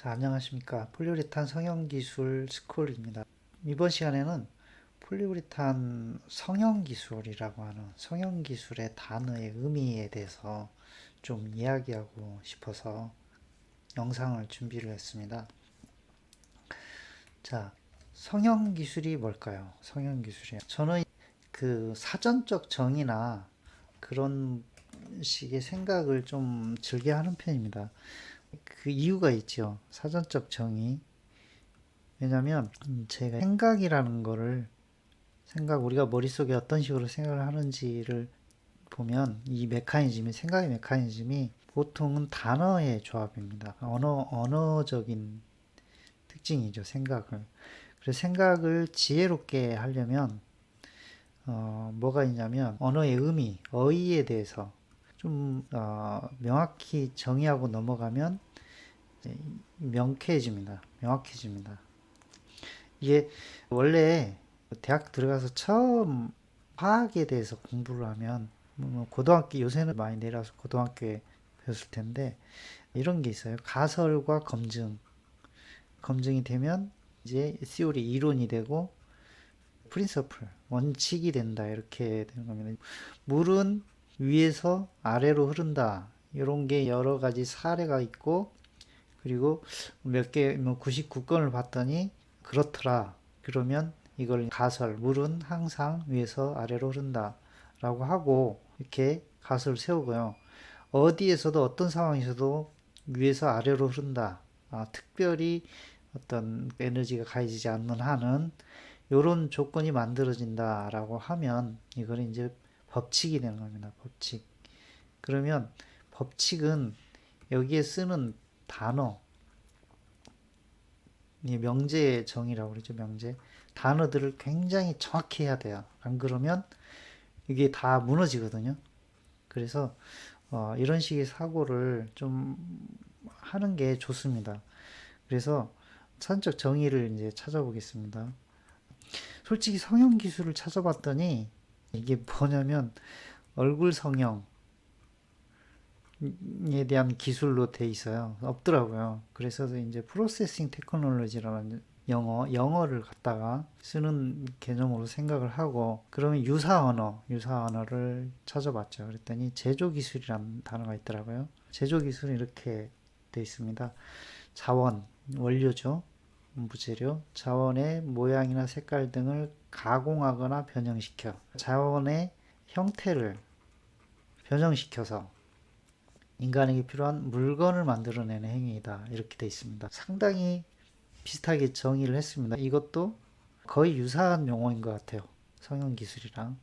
자, 안녕하십니까. 폴리우레탄 성형기술 스쿨입니다. 이번 시간에는 폴리우레탄 성형기술이라고 하는 성형기술의 단어의 의미에 대해서 좀 이야기하고 싶어서 영상을 준비를 했습니다. 자, 성형기술이 뭘까요? 성형기술이요. 저는 그 사전적 정의나 그런 식의 생각을 좀 즐겨 하는 편입니다. 그 이유가 있죠. 사전적 정의. 왜냐면 제가 생각이라는 거를 우리가 머릿속에 어떤 식으로 생각을 하는지를 보면 이 메커니즘이 생각의 메커니즘이 보통은 단어의 조합입니다. 언어적인 특징이죠. 생각을. 그래서 생각을 지혜롭게 하려면 뭐가 있냐면 언어의 의미, 어휘에 대해서 좀 명확히 정의하고 넘어가면 명쾌해집니다. 명확해집니다. 이게 원래 대학 들어가서 처음 화학에 대해서 공부를 하면 고등학교 요새는 많이 내려서 고등학교에 배웠을 텐데 이런 게 있어요. 가설과 검증이 되면 이제 시오리 이론이 되고 프린서플 원칙이 된다 이렇게 되는 겁니다. 물은 위에서 아래로 흐른다 이런 게 여러 가지 사례가 있고 그리고 몇 개, 뭐 99건을 봤더니 그렇더라. 그러면 이걸 가설, 물은 항상 위에서 아래로 흐른다. 라고 하고 이렇게 가설을 세우고요. 어디에서도 어떤 상황에서도 위에서 아래로 흐른다. 특별히 어떤 에너지가 가해지지 않는 한은 이런 조건이 만들어진다라고 하면 이걸 이제 법칙이 되는 겁니다. 법칙. 그러면 법칙은 여기에 쓰는 단어, 명제의 정의라고 그러죠. 명제. 단어들을 굉장히 정확히 해야 돼요. 안 그러면 이게 다 무너지거든요. 그래서 이런 식의 사고를 좀 하는 게 좋습니다. 그래서 사전적 정의를 이제 찾아보겠습니다. 솔직히 성형 기술을 찾아봤더니 이게 뭐냐면 얼굴 성형에 대한 기술로 돼 있어요. 없더라고요. 그래서 이제 프로세싱 테크놀로지라는 영어를 갖다가 쓰는 개념으로 생각을 하고, 그러면 유사 언어를 찾아봤죠. 그랬더니 제조기술이라는 단어가 있더라고요. 제조기술은 이렇게 돼 있습니다. 자원, 원료죠. 무재료, 자원의 모양이나 색깔 등을 가공하거나 변형시켜 자원의 형태를 변형시켜서 인간에게 필요한 물건을 만들어내는 행위이다. 이렇게 돼 있습니다. 상당히 비슷하게 정의를 했습니다. 이것도 거의 유사한 용어인 것 같아요. 성형기술이랑.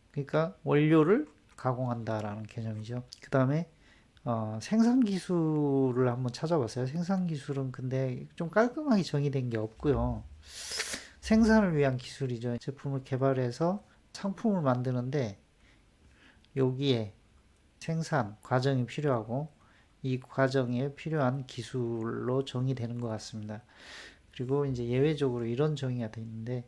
그러니까 원료를 가공한다라는 개념이죠. 그 다음에 생산기술을 한번 찾아봤어요. 생산기술은 근데 좀 깔끔하게 정의된 게 없고요. 생산을 위한 기술이죠. 제품을 개발해서 상품을 만드는데 여기에 생산 과정이 필요하고 이 과정에 필요한 기술로 정의되는 것 같습니다. 그리고 이제 예외적으로 이런 정의가 되어 있는데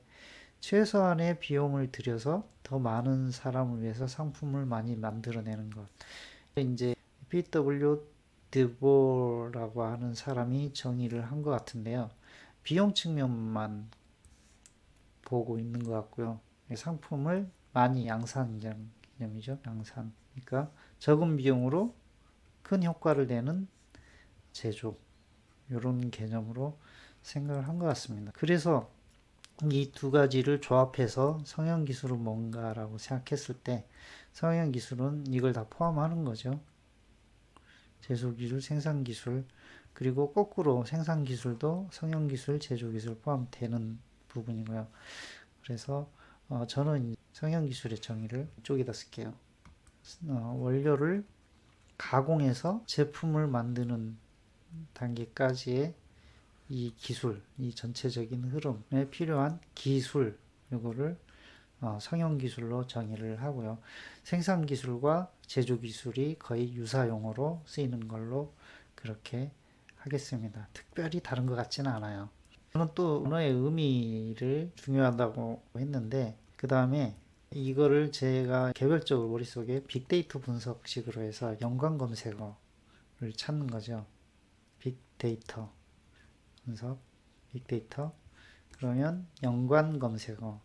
최소한의 비용을 들여서 더 많은 사람을 위해서 상품을 많이 만들어내는 것. 이제 PW 드보라고 하는 사람이 정의를 한 것 같은데요. 비용 측면만 보고 있는 것 같고요. 상품을 많이 양산이라는 개념이죠. 양산. 그러니까 적은 비용으로 큰 효과를 내는 제조. 이런 개념으로 생각을 한 것 같습니다. 그래서 이 두 가지를 조합해서 성형기술은 뭔가라고 생각했을 때 성형기술은 이걸 다 포함하는 거죠. 제조기술, 생산기술, 그리고 거꾸로 생산기술도 성형기술, 제조기술 포함되는 부분이고요. 그래서 저는 성형기술의 정의를 이쪽에다 쓸게요. 원료를 가공해서 제품을 만드는 단계까지의 이 기술, 이 전체적인 흐름에 필요한 기술, 이거를 성형기술로 정의를 하고요. 생산기술과 제조기술이 거의 유사 용어로 쓰이는 걸로 그렇게 하겠습니다. 특별히 다른 것 같지는 않아요. 저는 또 언어의 의미를 중요하다고 했는데 그 다음에 이거를 제가 개별적으로 머릿속에 빅데이터 분석식으로 해서 연관 검색어를 찾는 거죠. 빅데이터 분석, 빅데이터. 그러면 연관 검색어.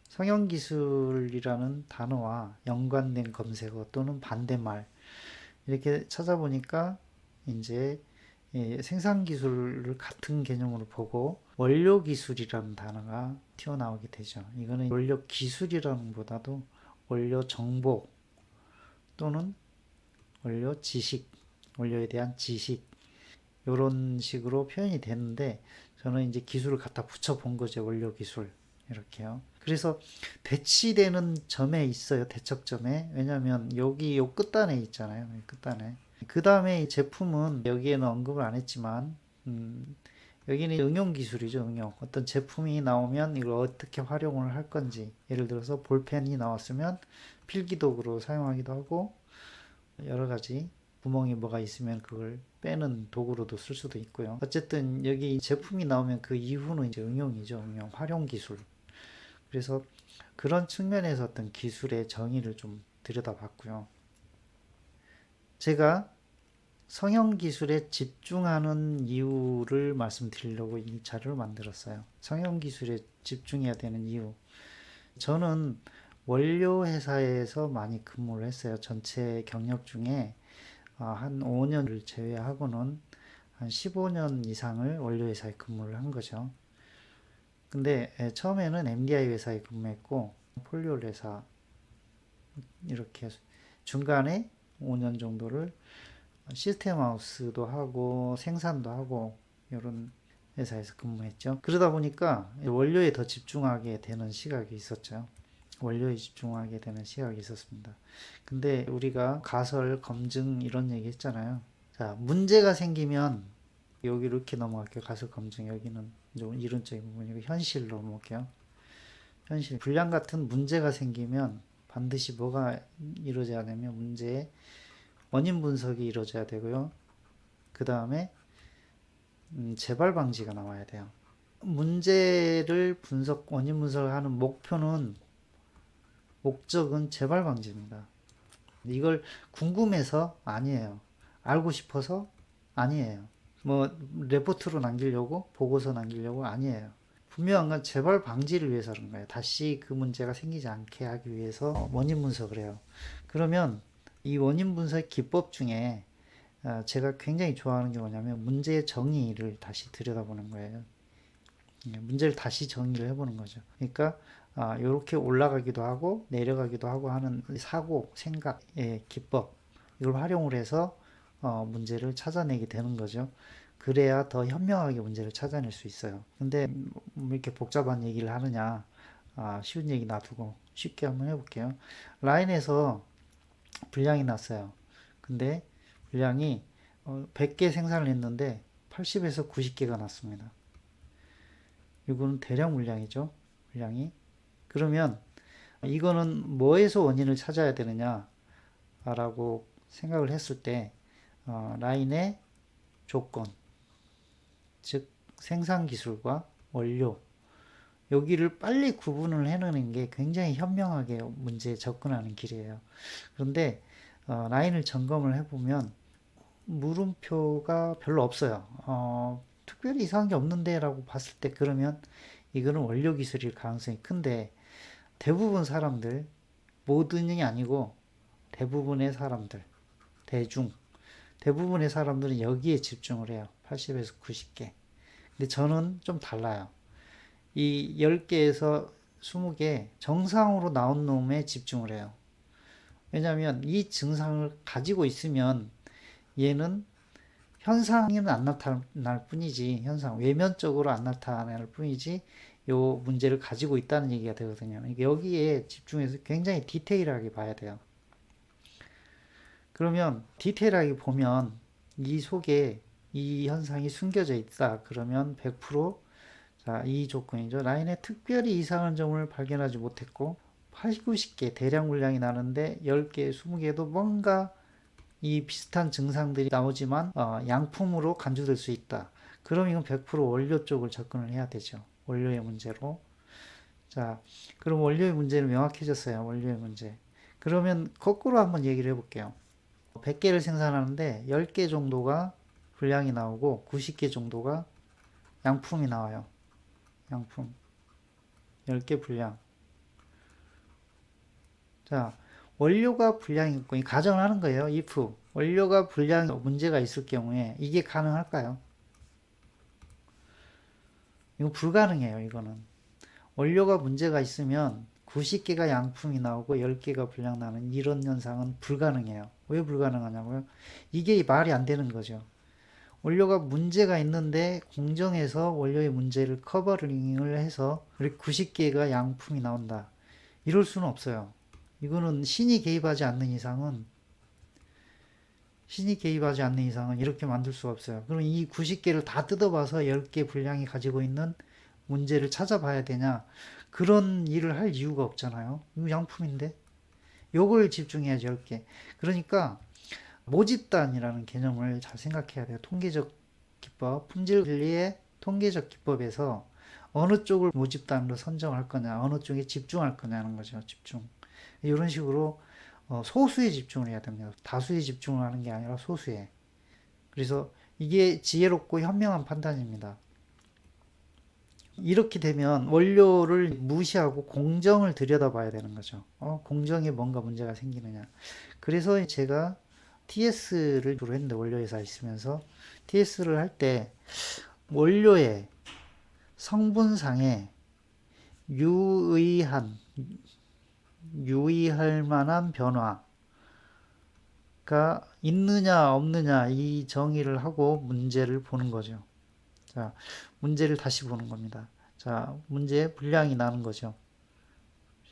성형기술이라는 단어와 연관된 검색어 또는 반대말 이렇게 찾아보니까 이제 생산기술을 같은 개념으로 보고 원료기술이라는 단어가 튀어나오게 되죠. 이거는 원료기술이라는 것보다도 원료정보 또는 원료지식, 원료에 대한 지식 이런 식으로 표현이 되는데 저는 이제 기술을 갖다 붙여 본 거죠. 원료기술 이렇게요. 그래서 배치되는 점에 있어요. 대척점에. 왜냐하면 여기 요 끝단에 있잖아요. 끝단에. 그 다음에 이 제품은 여기에는 언급을 안 했지만 여기는 응용 기술이죠. 응용. 어떤 제품이 나오면 이걸 어떻게 활용을 할 건지. 예를 들어서 볼펜이 나왔으면 필기도구로 사용하기도 하고 여러 가지 구멍이 뭐가 있으면 그걸 빼는 도구로도 쓸 수도 있고요. 어쨌든 여기 제품이 나오면 그 이후는 이제 응용이죠. 응용, 활용 기술. 그래서 그런 측면에서 어떤 기술의 정의를 좀 들여다봤고요. 제가 성형 기술에 집중하는 이유를 말씀드리려고 이 자료를 만들었어요. 성형 기술에 집중해야 되는 이유. 저는 원료 회사에서 많이 근무를 했어요. 전체 경력 중에 한 5년을 제외하고는 한 15년 이상을 원료 회사에 근무를 한 거죠. 근데 처음에는 MDI 회사에 근무했고 폴리올 회사 이렇게 중간에 5년 정도를 시스템 하우스도 하고 생산도 하고 이런 회사에서 근무했죠. 그러다 보니까 원료에 더 집중하게 되는 시각이 있었죠. 원료에 집중하게 되는 시각이 있었습니다. 근데 우리가 가설, 검증 이런 얘기 했잖아요. 자, 문제가 생기면 여기 이렇게 넘어갈게요. 가설, 검증. 여기는 좀 이론적인 부분이고 현실로 넘어갈게요. 현실. 불량 같은 문제가 생기면 반드시 뭐가 이루어져야 되냐면 문제의 원인 분석이 이루어져야 되고요. 그 다음에 재발 방지가 나와야 돼요. 문제를 원인 분석을 하는 목적은 재발 방지입니다. 이걸 궁금해서 아니에요. 알고 싶어서 아니에요. 뭐 레포트로 남기려고 보고서 남기려고 아니에요. 분명한 건 재발 방지를 위해서 그런 거예요. 다시 그 문제가 생기지 않게 하기 위해서 원인 분석을 해요. 그러면 이 원인 분석 기법 중에 제가 굉장히 좋아하는 게 뭐냐면 문제의 정의를 다시 들여다보는 거예요. 문제를 다시 정의를 해보는 거죠. 그러니까 이렇게 올라가기도 하고 내려가기도 하고 하는 사고, 생각의 기법 이걸 활용을 해서 문제를 찾아내게 되는 거죠. 그래야 더 현명하게 문제를 찾아낼 수 있어요. 근데 이렇게 복잡한 얘기를 하느냐 쉬운 얘기 놔두고 쉽게 한번 해볼게요. 라인에서 불량이 났어요. 근데 불량이 100개 생산을 했는데 80에서 90개가 났습니다. 이거는 대량 물량이죠. 물량이. 그러면 이거는 뭐에서 원인을 찾아야 되느냐 라고 생각을 했을 때 라인의 조건, 즉 생산 기술과 원료 여기를 빨리 구분을 해내는 게 굉장히 현명하게 문제에 접근하는 길이에요. 그런데 라인을 점검을 해보면 물음표가 별로 없어요. 특별히 이상한 게 없는데 라고 봤을 때 그러면 이거는 원료 기술일 가능성이 큰데 대부분 사람들, 모든이 아니고 대부분의 사람들, 대부분의 사람들은 여기에 집중을 해요. 80에서 90개. 근데 저는 좀 달라요. 이 10개에서 20개 정상으로 나온 놈에 집중을 해요. 왜냐하면 이 증상을 가지고 있으면 얘는 현상은 안 나타날 뿐이지, 외면적으로 안 나타날 뿐이지, 요 문제를 가지고 있다는 얘기가 되거든요. 여기에 집중해서 굉장히 디테일하게 봐야 돼요. 그러면 디테일하게 보면 이 속에 이 현상이 숨겨져 있다. 그러면 100% 자, 이 조건이죠. 라인에 특별히 이상한 점을 발견하지 못했고 80, 90개 대량 물량이 나는데 10개, 20개도 뭔가 이 비슷한 증상들이 나오지만 양품으로 간주될 수 있다. 그럼 이건 100% 원료 쪽을 접근을 해야 되죠. 원료의 문제로. 자, 그럼 원료의 문제는 명확해졌어요. 원료의 문제. 그러면 거꾸로 한번 얘기를 해볼게요. 100개를 생산하는데 10개 정도가 불량이 나오고 90개 정도가 양품이 나와요. 양품 10개 불량. 자, 원료가 불량이 있고 가정을 하는 거예요. if 원료가 불량 문제가 있을 경우에 이게 가능할까요? 이거 불가능해요. 이거는 원료가 문제가 있으면 90개가 양품이 나오고 10개가 불량 나는 이런 현상은 불가능해요. 왜 불가능하냐고요? 이게 말이 안 되는 거죠. 원료가 문제가 있는데 공정에서 원료의 문제를 커버링을 해서 90개가 양품이 나온다. 이럴 수는 없어요. 이거는 신이 개입하지 않는 이상은 이렇게 만들 수가 없어요. 그럼 이 90개를 다 뜯어봐서 10개 분량이 가지고 있는 문제를 찾아봐야 되냐? 그런 일을 할 이유가 없잖아요. 이거 양품인데. 요걸 집중해야지 10개. 그러니까 모집단이라는 개념을 잘 생각해야 돼요. 통계적 기법, 품질관리의 통계적 기법에서 어느 쪽을 모집단으로 선정할 거냐, 어느 쪽에 집중할 거냐는 거죠. 집중. 이런 식으로 소수에 집중을 해야 됩니다. 다수에 집중을 하는 게 아니라 소수에. 그래서 이게 지혜롭고 현명한 판단입니다. 이렇게 되면 원료를 무시하고 공정을 들여다봐야 되는 거죠. 공정에 뭔가 문제가 생기느냐. 그래서 제가 TS를 주로 했는데 원료회사에 있으면서 TS를 할 때 원료의 성분상에 유의할 만한 변화가 있느냐 없느냐 이 정의를 하고 문제를 보는 거죠. 자, 문제를 다시 보는 겁니다. 자, 문제 분량이 나는 거죠.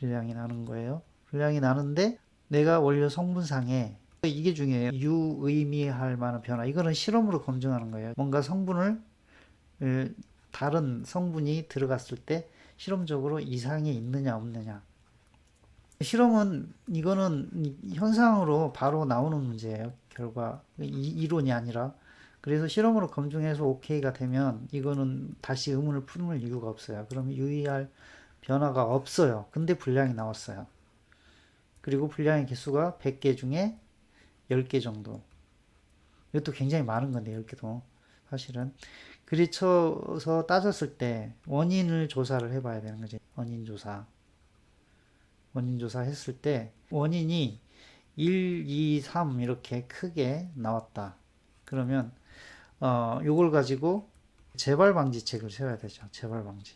분량이 나는 거예요. 분량이 나는데 내가 원료 성분상에 이게 중요해요. 유의미할 만한 변화. 이거는 실험으로 검증하는 거예요. 뭔가 성분을 다른 성분이 들어갔을 때 실험적으로 이상이 있느냐 없느냐. 실험은 이거는 현상으로 바로 나오는 문제예요. 결과 이론이 아니라. 그래서 실험으로 검증해서 오케이가 되면 이거는 다시 의문을 품을 이유가 없어요. 그러면 유의할 변화가 없어요. 근데 분량이 나왔어요. 그리고 분량의 개수가 100개 중에 10개 정도. 이것도 굉장히 많은 건데 10개도 사실은. 그리쳐서 따졌을 때 원인을 조사를 해봐야 되는 거지. 원인 조사 했을 때 원인이 1, 2, 3 이렇게 크게 나왔다. 그러면 요걸 가지고 재발 방지책을 세워야 되죠. 재발 방지.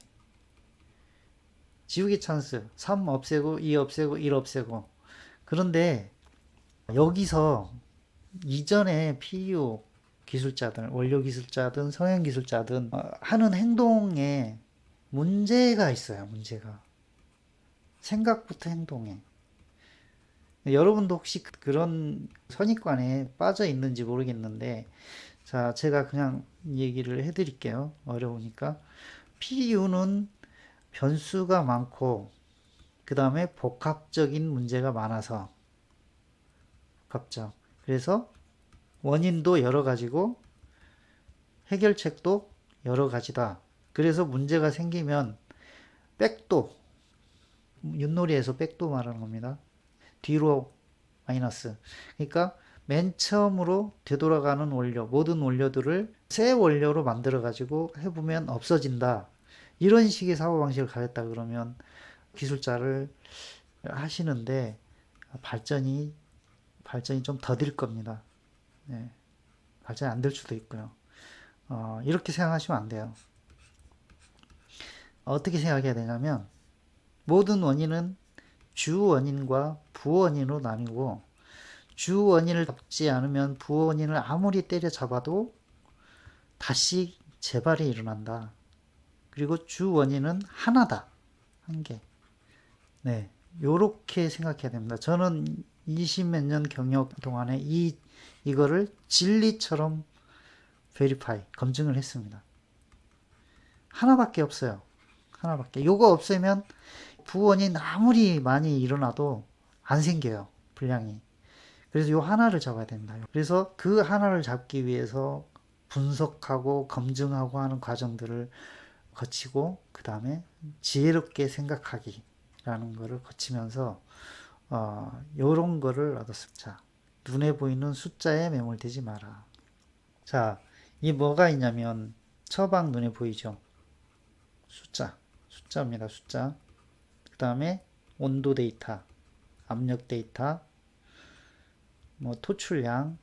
지우개 찬스 3 없애고 2 없애고 1 없애고. 그런데 여기서 이전에 PU 기술자들, 원료 기술자든 성형 기술자든 하는 행동에 문제가 있어요. 문제가. 생각부터 행동에. 여러분도 혹시 그런 선입관에 빠져 있는지 모르겠는데, 자, 제가 그냥 얘기를 해드릴게요. 어려우니까. PU는 변수가 많고, 그 다음에 복합적인 문제가 많아서, 복합적. 그래서 원인도 여러 가지고, 해결책도 여러 가지다. 그래서 문제가 생기면, 백도, 윷놀이에서 백도 말하는 겁니다. 뒤로 마이너스. 그러니까 맨 처음으로 되돌아가는 원료, 모든 원료들을 새 원료로 만들어 가지고 해보면 없어진다. 이런 식의 사고방식을 가졌다 그러면 기술자를 하시는데 발전이 좀 더딜 겁니다. 네. 발전이 안 될 수도 있고요. 이렇게 생각하시면 안 돼요. 어떻게 생각해야 되냐면 모든 원인은 주 원인과 부원인으로 나뉘고 주 원인을 잡지 않으면 부원인을 아무리 때려잡아도 다시 재발이 일어난다. 그리고 주 원인은 하나다. 한 개. 네. 요렇게 생각해야 됩니다. 저는 20몇 년 경력 동안에 이거를 진리처럼 검증을 했습니다. 하나밖에 없어요. 하나밖에. 요거 없애면 부원인 아무리 많이 일어나도 안 생겨요. 분량이. 그래서 요 하나를 잡아야 된다. 그래서 그 하나를 잡기 위해서 분석하고 검증하고 하는 과정들을 거치고 그 다음에 지혜롭게 생각하기라는 거를 거치면서 요런 거를 얻었습니다. 자, 눈에 보이는 숫자에 매몰되지 마라. 자, 이게 뭐가 있냐면 처방 눈에 보이죠? 숫자입니다. 숫자. 그 다음에 온도 데이터, 압력 데이터, 뭐 토출량,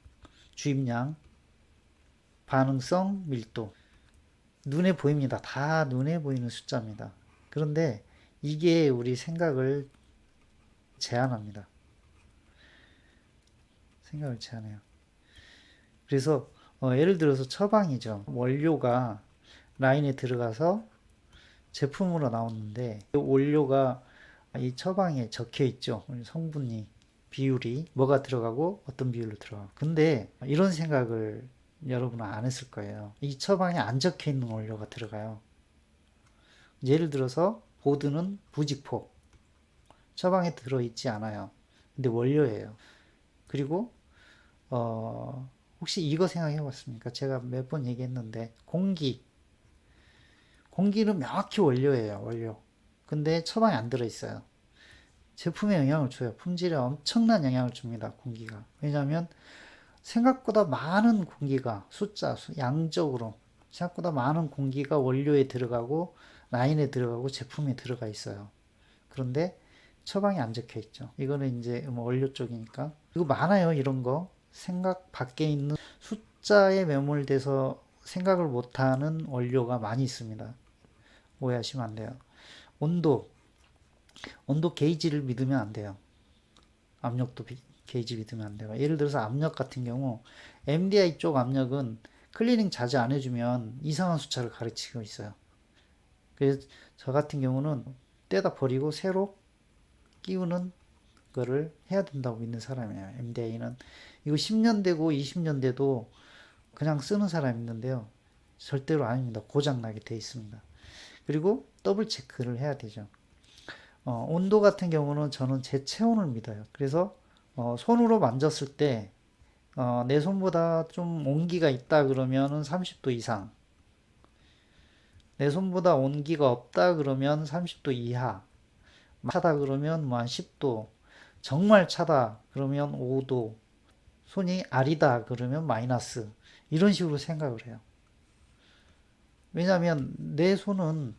주입량, 반응성, 밀도. 눈에 보입니다. 다 눈에 보이는 숫자입니다. 그런데 이게 우리 생각을 제한합니다. 생각을 제한해요. 그래서 예를 들어서 처방이죠. 원료가 라인에 들어가서 제품으로 나오는데 원료가 이 처방에 적혀 있죠. 성분이 비율이 뭐가 들어가고 어떤 비율로 들어가고. 근데 이런 생각을 여러분은 안 했을 거예요. 이 처방에 안 적혀 있는 원료가 들어가요. 예를 들어서 보드는 부직포. 처방에 들어있지 않아요. 근데 원료예요. 그리고 혹시 이거 생각해 봤습니까? 제가 몇 번 얘기했는데 공기는 명확히 원료예요. 원료. 근데 처방에 안 들어있어요. 제품에 영향을 줘요. 품질에 엄청난 영향을 줍니다. 공기가. 왜냐하면 생각보다 많은 공기가 양적으로 생각보다 많은 공기가 원료에 들어가고 라인에 들어가고 제품에 들어가 있어요. 그런데 처방에 안 적혀 있죠. 이거는 이제 뭐 원료 쪽이니까. 이거 많아요. 이런 거. 생각 밖에 있는 숫자에 매몰돼서 생각을 못하는 원료가 많이 있습니다. 오해하시면 안 돼요. 온도. 온도 게이지를 믿으면 안 돼요. 압력도 게이지 믿으면 안 돼요. 예를 들어서 압력 같은 경우 MDI 쪽 압력은 클리닝 자주 안 해주면 이상한 숫자를 가르치고 있어요. 그래서 저 같은 경우는 떼다 버리고 새로 끼우는 거를 해야 된다고 믿는 사람이에요. MDI는 이거 10년 되고 20년 돼도 그냥 쓰는 사람이 있는데요. 절대로 아닙니다. 고장나게 돼 있습니다. 그리고 더블 체크를 해야 되죠. 온도 같은 경우는 저는 제 체온을 믿어요. 그래서 손으로 만졌을 때 내 손보다 좀 온기가 있다 그러면은 30도 이상, 내 손보다 온기가 없다 그러면 30도 이하, 차다 그러면 뭐 한 10도, 정말 차다 그러면 5도, 손이 아리다 그러면 마이너스, 이런 식으로 생각을 해요. 왜냐하면 내 손은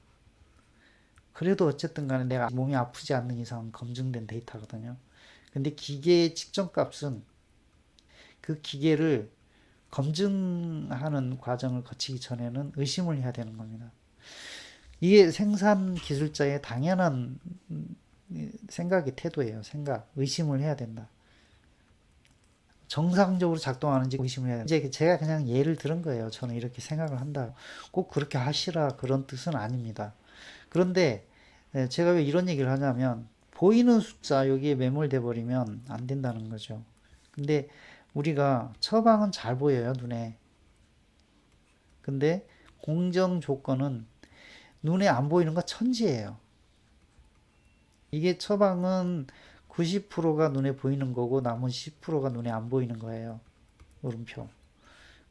그래도 어쨌든 간에 내가 몸이 아프지 않는 이상 검증된 데이터거든요. 근데 기계의 측정값은 그 기계를 검증하는 과정을 거치기 전에는 의심을 해야 되는 겁니다. 이게 생산 기술자의 당연한 생각의 태도예요. 의심을 해야 된다. 정상적으로 작동하는지 의심을 해야 된다. 이제 제가 그냥 예를 들은 거예요. 저는 이렇게 생각을 한다. 꼭 그렇게 하시라 그런 뜻은 아닙니다. 그런데 제가 왜 이런 얘기를 하냐면 보이는 숫자 여기에 매몰돼 버리면 안 된다는 거죠. 근데 우리가 처방은 잘 보여요, 눈에. 근데 공정 조건은 눈에 안 보이는 거 천지예요. 이게 처방은 90%가 눈에 보이는 거고 남은 10%가 눈에 안 보이는 거예요. 물음표.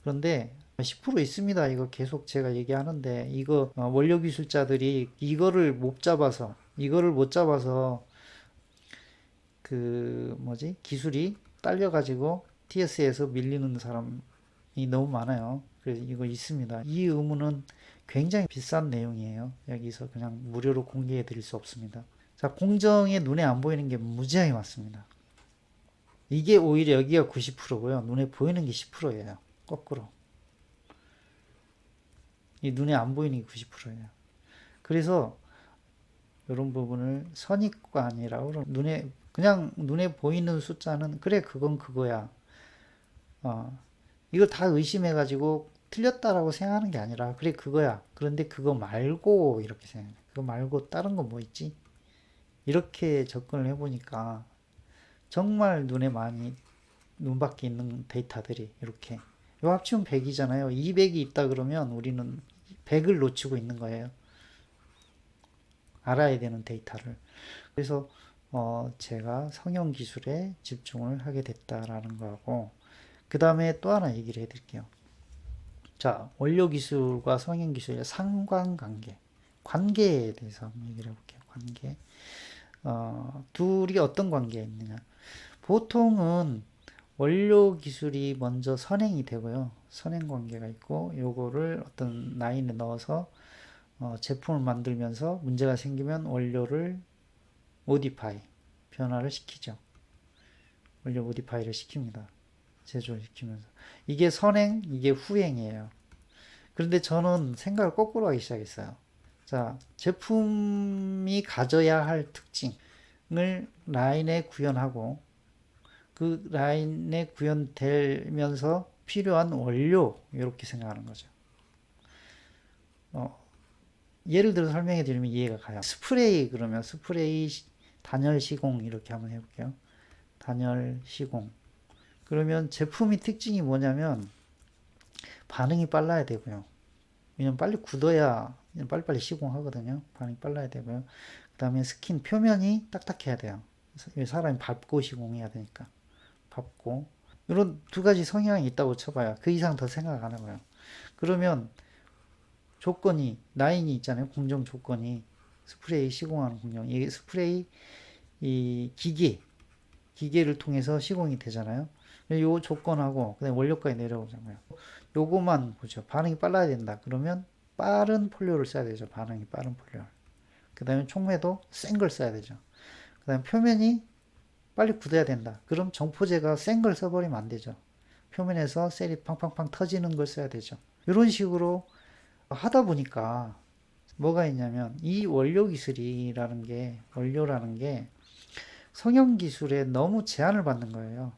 그런데 10% 있습니다. 이거 계속 제가 얘기하는데 이거 원료 기술자들이 이거를 못 잡아서 그 뭐지? 기술이 딸려 가지고 TS에서 밀리는 사람이 너무 많아요. 그래서 이거 있습니다. 이 의무는 굉장히 비싼 내용이에요. 여기서 그냥 무료로 공개해 드릴 수 없습니다. 자, 공정에 눈에 안 보이는 게 무지하게 많습니다. 이게 오히려 여기가 90%고요. 눈에 보이는 게 10%예요. 거꾸로. 이 눈에 안 보이는 게 90%예요. 그래서 이런 부분을 선입관이라고 그냥 눈에 보이는 숫자는 그래 그건 그거야. 이걸 다 의심해가지고 틀렸다라고 생각하는 게 아니라 그래 그거야. 그런데 그거 말고 이렇게 생각해. 그거 말고 다른 거 뭐 있지? 이렇게 접근을 해보니까 정말 눈 밖에 있는 데이터들이 이렇게 요 합치면 100이잖아요. 200이 있다 그러면 우리는 100을 놓치고 있는 거예요. 알아야 되는 데이터를. 그래서 제가 성형 기술에 집중을 하게 됐다라는 거하고 그 다음에 또 하나 얘기를 해드릴게요. 자, 원료 기술과 성형 기술의 상관관계, 관계에 대해서 한번 얘기를 해볼게요. 관계. 둘이 어떤 관계가 있느냐. 보통은 원료 기술이 먼저 선행이 되고요. 선행 관계가 있고 요거를 어떤 라인에 넣어서 제품을 만들면서 문제가 생기면 원료를 모디파이, 변화를 시키죠. 원료 모디파이를 시킵니다. 제조를 시키면서. 이게 선행, 이게 후행이에요. 그런데 저는 생각을 거꾸로 하기 시작했어요. 자, 제품이 가져야 할 특징을 라인에 구현하고 그 라인에 구현되면서 필요한 원료 이렇게 생각하는 거죠. 예를 들어 설명해 드리면 이해가 가요. 스프레이 그러면 스프레이 단열 시공 이렇게 한번 해볼게요. 단열 시공. 그러면 제품이 특징이 뭐냐면 반응이 빨라야 되고요. 왜냐면 빨리 굳어야 빨리빨리 시공하거든요. 반응이 빨라야 되고요. 그 다음에 스킨 표면이 딱딱해야 돼요. 사람이 밟고 시공해야 되니까. 밟고. 이런 두 가지 성향이 있다고 쳐봐요. 그 이상 더 생각 안 해봐요. 그러면 조건이, 라인이 있잖아요. 공정 조건이. 스프레이 시공하는 공정. 이게 스프레이, 이 기계를 통해서 시공이 되잖아요. 요 조건하고, 그 다음에 원료까지 내려오잖아요. 요거만 보죠. 반응이 빨라야 된다. 그러면 빠른 폴리오를 써야 되죠. 반응이 빠른 폴리오. 그 다음에 촉매도 센 걸 써야 되죠. 그 다음에 표면이 빨리 굳어야 된다. 그럼 정포제가 센 걸 써버리면 안 되죠. 표면에서 셀이 팡팡팡 터지는 걸 써야 되죠. 이런 식으로 하다 보니까 뭐가 있냐면 이 원료라는 게 성형 기술에 너무 제한을 받는 거예요.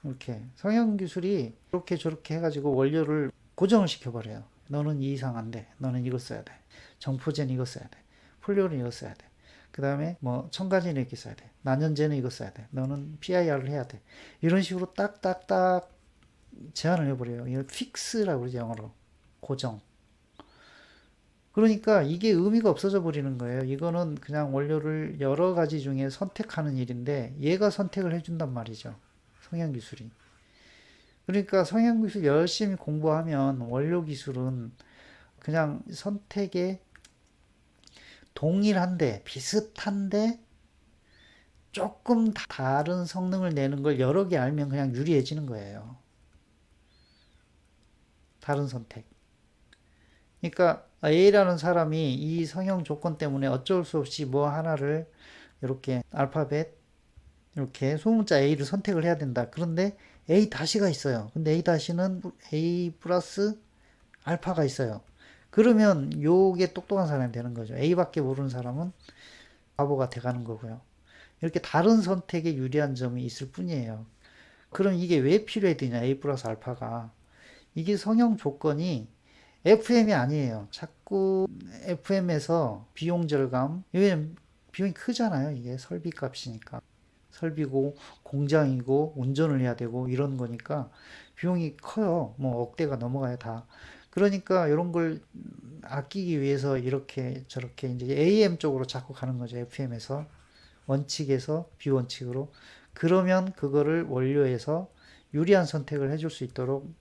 이렇게 성형 기술이 이렇게 저렇게 해가지고 원료를 고정을 시켜버려요. 너는 이 이상 안 돼. 너는 이거 써야 돼. 정포제는 이거 써야 돼. 폴리오는 이거 써야 돼. 그 다음에 뭐 첨가제는 이렇게 써야 돼. 난연제는 이거 써야 돼. 너는 PIR을 해야 돼. 이런 식으로 딱딱딱 제한을 해버려요. 이걸 픽스라고 그러죠. 영어로. 고정. 그러니까 이게 의미가 없어져 버리는 거예요. 이거는 그냥 원료를 여러 가지 중에 선택하는 일인데 얘가 선택을 해준단 말이죠. 성형기술이. 그러니까 성형기술 열심히 공부하면 원료기술은 그냥 선택에 동일한데 비슷한데 조금 다른 성능을 내는 걸 여러 개 알면 그냥 유리해지는 거예요. 다른 선택. 그러니까 A라는 사람이 이 성형 조건 때문에 어쩔 수 없이 뭐 하나를 이렇게 알파벳 이렇게 소문자 A를 선택을 해야 된다. 그런데 A 다시가 있어요. 근데 A 다시는 A 플러스 알파가 있어요. 그러면 요게 똑똑한 사람이 되는 거죠. A밖에 모르는 사람은 바보가 돼가는 거고요. 이렇게 다른 선택에 유리한 점이 있을 뿐이에요. 그럼 이게 왜 필요해지냐? A 플러스 알파가. 이게 성형 조건이 FM이 아니에요. 자꾸 FM에서 비용 절감, 왜냐면 비용이 크잖아요. 이게 설비 값이니까. 설비고, 공장이고, 운전을 해야 되고, 이런 거니까 비용이 커요. 뭐 억대가 넘어가요, 다. 그러니까 이런 걸 아끼기 위해서 이렇게 저렇게 이제 AM 쪽으로 자꾸 가는 거죠. FM에서. 원칙에서 비원칙으로. 그러면 그거를 원료에서 유리한 선택을 해줄 수 있도록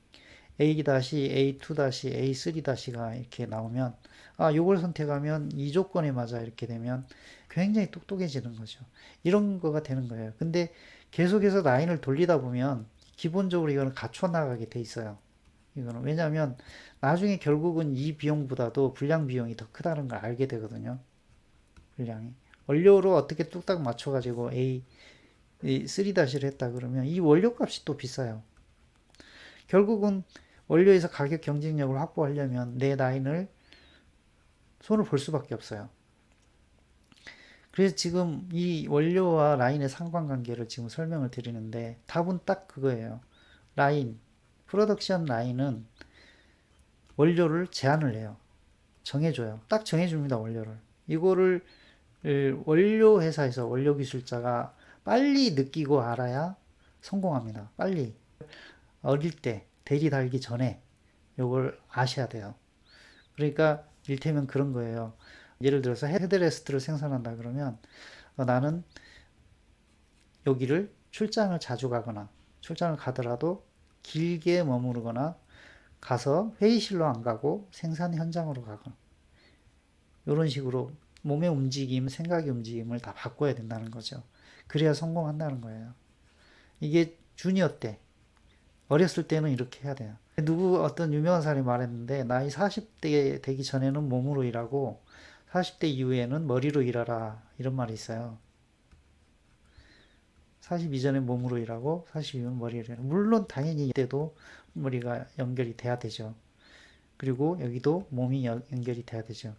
A-, A2-, A3-가 이렇게 나오면 아, 요걸 선택하면 이 조건에 맞아 이렇게 되면 굉장히 똑똑해지는 거죠. 이런 거가 되는 거예요. 근데 계속해서 라인을 돌리다 보면 기본적으로 이거는 갖춰 나가게 돼 있어요. 이거는 왜냐하면 나중에 결국은 이 비용보다도 불량 비용이 더 크다는 걸 알게 되거든요. 불량이. 원료로 어떻게 뚝딱 맞춰가지고 A3-를 했다 그러면 이 원료 값이 또 비싸요. 결국은 원료에서 가격 경쟁력을 확보하려면 내 라인을 손을 볼 수밖에 없어요. 그래서 지금 이 원료와 라인의 상관관계를 지금 설명을 드리는데 답은 딱 그거예요. 라인, 프로덕션 라인은 원료를 제한을 해요. 정해줘요. 딱 정해줍니다, 원료를. 이거를 원료 회사에서 원료 기술자가 빨리 느끼고 알아야 성공합니다. 빨리. 어릴 때, 대리 달기 전에 이걸 아셔야 돼요. 그러니까 일테면 그런 거예요. 예를 들어서 헤드레스트를 생산한다 그러면 나는 여기를 출장을 자주 가거나 출장을 가더라도 길게 머무르거나 가서 회의실로 안 가고 생산 현장으로 가거나 이런 식으로 몸의 움직임, 생각의 움직임을 다 바꿔야 된다는 거죠. 그래야 성공한다는 거예요. 이게 주니어 때 어렸을 때는 이렇게 해야 돼요. 누구 어떤 유명한 사람이 말했는데 나이 40대 되기 전에는 몸으로 일하고 40대 이후에는 머리로 일하라 이런 말이 있어요. 40 이전에 몸으로 일하고 40 이후는 머리로 일하라. 물론 당연히 이때도 머리가 연결이 돼야 되죠. 그리고 여기도 몸이 연결이 돼야 되죠.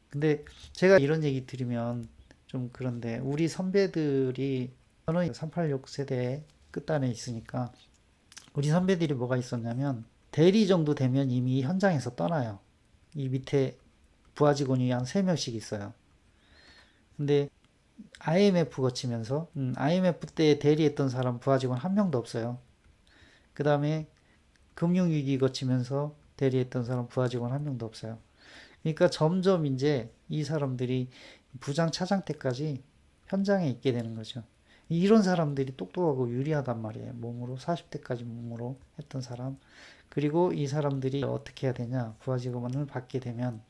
근데 제가 이런 얘기 들으면 좀 그런데 우리 선배들이 저는 386 세대 끝단에 있으니까 우리 선배들이 뭐가 있었냐면 대리 정도 되면 이미 현장에서 떠나요. 이 밑에 부하 직원이 한 3명씩 있어요. 근데 IMF 거치면서 IMF 때 대리했던 사람 부하 직원 한 명도 없어요. 그 다음에 금융위기 거치면서 대리했던 사람 부하 직원 한 명도 없어요. 그러니까 점점 이제 이 사람들이 부장 차장 때까지 현장에 있게 되는 거죠. 이런 사람들이 똑똑하고 유리하단 말이에요. 몸으로 40대까지 몸으로 했던 사람. 그리고 이 사람들이 어떻게 해야 되냐? 부하 직원을 받게 되면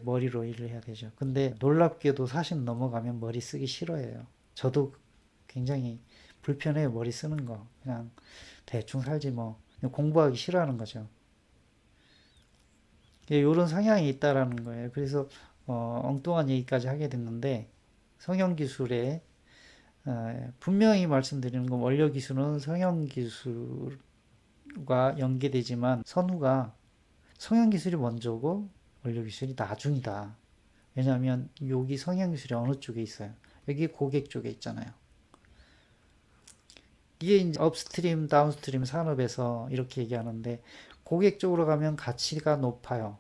머리로 일을 해야 되죠. 근데 놀랍게도 40 넘어가면 머리 쓰기 싫어해요. 저도 굉장히 불편해요. 머리 쓰는 거. 그냥 대충 살지 뭐. 공부하기 싫어하는 거죠. 이런 성향이 있다라는 거예요. 그래서 엉뚱한 얘기까지 하게 됐는데 성형기술에 분명히 말씀드리는 건 원료기술은 성형기술과 연계되지만 선후가 성형기술이 먼저고 원료기술이 나중이다. 왜냐하면 여기 성형기술이 어느 쪽에 있어요? 여기 고객 쪽에 있잖아요. 이게 이제 업스트림, 다운스트림 산업에서 이렇게 얘기하는데 고객 쪽으로 가면 가치가 높아요.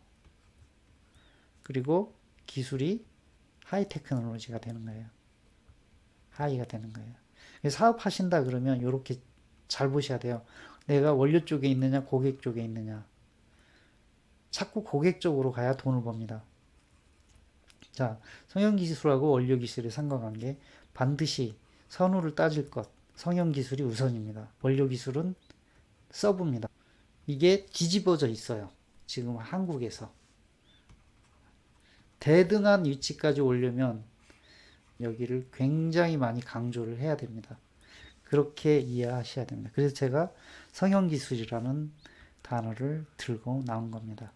그리고 기술이 하이 테크놀로지가 되는 거예요. 하이가 되는 거예요. 사업하신다 그러면 이렇게 잘 보셔야 돼요. 내가 원료 쪽에 있느냐, 고객 쪽에 있느냐. 자꾸 고객 쪽으로 가야 돈을 법니다. 자, 성형기술하고 원료기술의 상관관계. 반드시 선후를 따질 것. 성형기술이 우선입니다. 원료기술은 서브입니다. 이게 뒤집어져 있어요. 지금 한국에서. 대등한 위치까지 오려면 여기를 굉장히 많이 강조를 해야 됩니다. 그렇게 이해하셔야 됩니다. 그래서 제가 성형기술이라는 단어를 들고 나온 겁니다.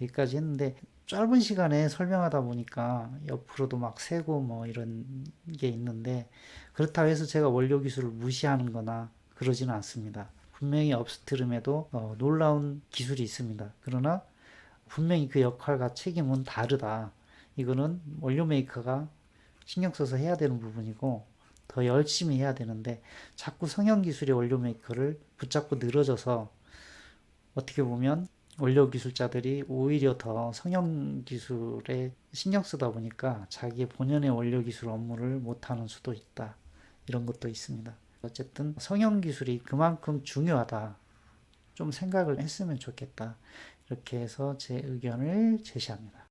여기까지 했는데 짧은 시간에 설명하다 보니까 옆으로도 막 새고 뭐 이런 게 있는데 그렇다고 해서 제가 원료기술을 무시하는 거나 그러지는 않습니다. 분명히 업스트림에도 놀라운 기술이 있습니다. 그러나 분명히 그 역할과 책임은 다르다. 이거는 원료 메이커가 신경 써서 해야 되는 부분이고 더 열심히 해야 되는데 자꾸 성형기술의 원료 메이커를 붙잡고 늘어져서 어떻게 보면 원료 기술자들이 오히려 더 성형기술에 신경 쓰다 보니까 자기의 본연의 원료 기술 업무를 못하는 수도 있다. 이런 것도 있습니다. 어쨌든 성형기술이 그만큼 중요하다. 좀 생각을 했으면 좋겠다. 이렇게 해서 제 의견을 제시합니다.